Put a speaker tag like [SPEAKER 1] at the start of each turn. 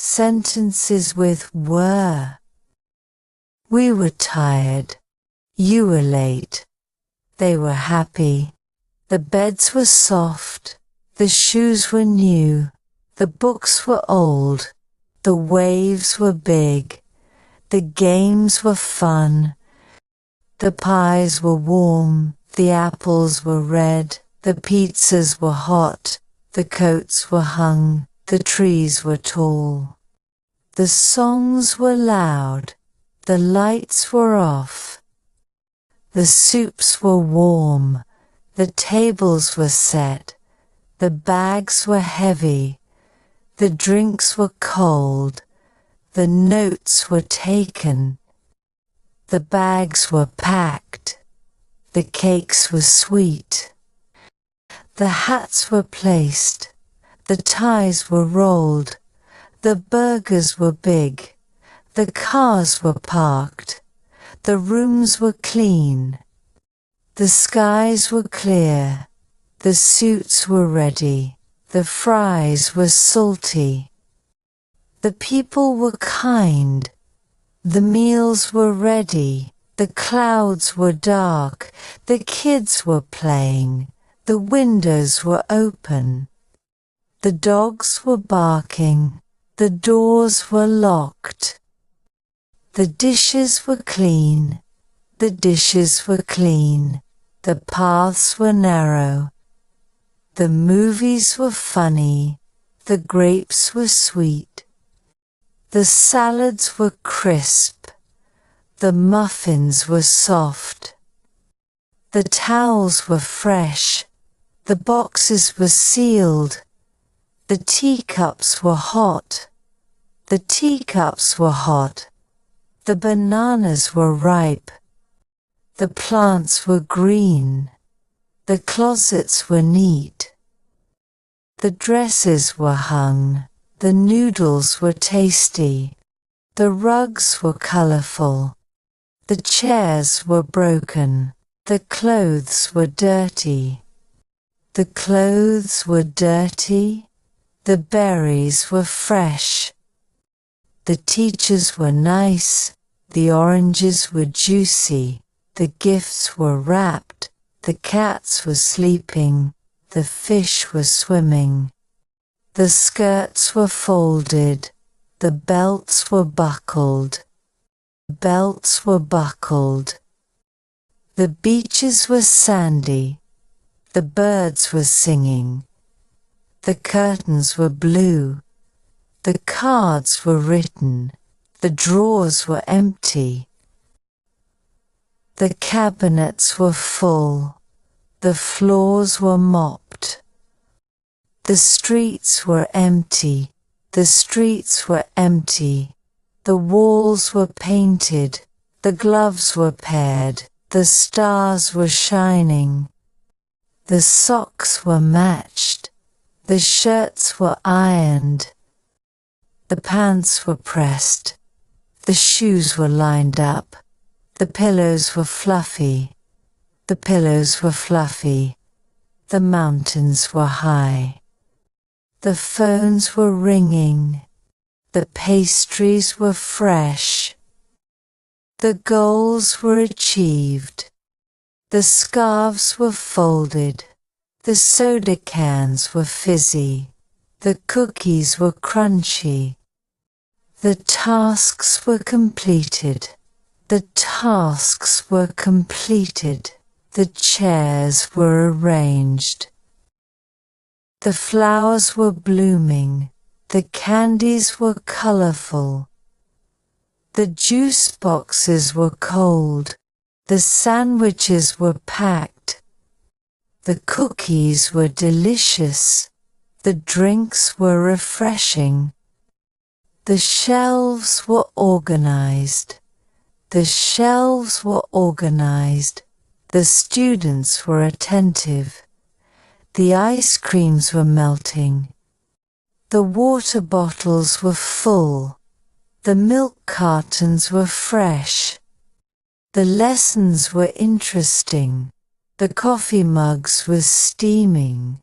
[SPEAKER 1] sentences with were. We were tired. You were late. They were happy. The beds were soft. The shoes were new. The books were old. The waves were big. The games were fun. The pies were warm. The apples were red. The pizzas were hot. The coats were hung. The trees were tall. The songs were loud. The lights were off. The soups were warm. The tables were set. The bags were heavy. The drinks were cold. The notes were taken. The bags were packed. The cakes were sweet. The hats were placed. The ties were rolled. The burgers were big. The cars were parked. The rooms were clean. The skies were clear. The suits were ready. The fries were salty. The people were kind. The meals were ready. The clouds were dark. The kids were playing. The windows were open. The dogs were barking. The doors were locked. The dishes were clean. The dishes were clean. The paths were narrow. The movies were funny. The grapes were sweet. The salads were crisp. The muffins were soft. The towels were fresh. The boxes were sealed. The teacups were hot. The teacups were hot. The bananas were ripe. The plants were green. The closets were neat. The dresses were hung. The noodles were tasty. The rugs were colorful. The chairs were broken. The clothes were dirty. The clothes were dirty. The berries were fresh. The teachers were nice. The oranges were juicy. The gifts were wrapped. The cats were sleeping. The fish were swimming. The skirts were folded. The belts were buckled. The belts were buckled. The beaches were sandy. The birds were singing. The curtains were blue. The cards were written. The drawers were empty. The cabinets were full. The floors were mopped. The streets were empty. The streets were empty. The walls were painted. The gloves were paired. The stars were shining. The socks were matched. The shirts were ironed. The pants were pressed. The shoes were lined up. The pillows were fluffy. The pillows were fluffy. The mountains were high. The phones were ringing. The pastries were fresh. The goals were achieved. The scarves were folded. The soda cans were fizzy. The cookies were crunchy. The tasks were completed. The tasks were completed. The chairs were arranged. The flowers were blooming. The candies were colorful. The juice boxes were cold. The sandwiches were packed. The cookies were delicious. The drinks were refreshing. The shelves were organized. The shelves were organized. The students were attentive. The ice creams were melting. The water bottles were full. The milk cartons were fresh. The lessons were interesting. The coffee mugs were steaming.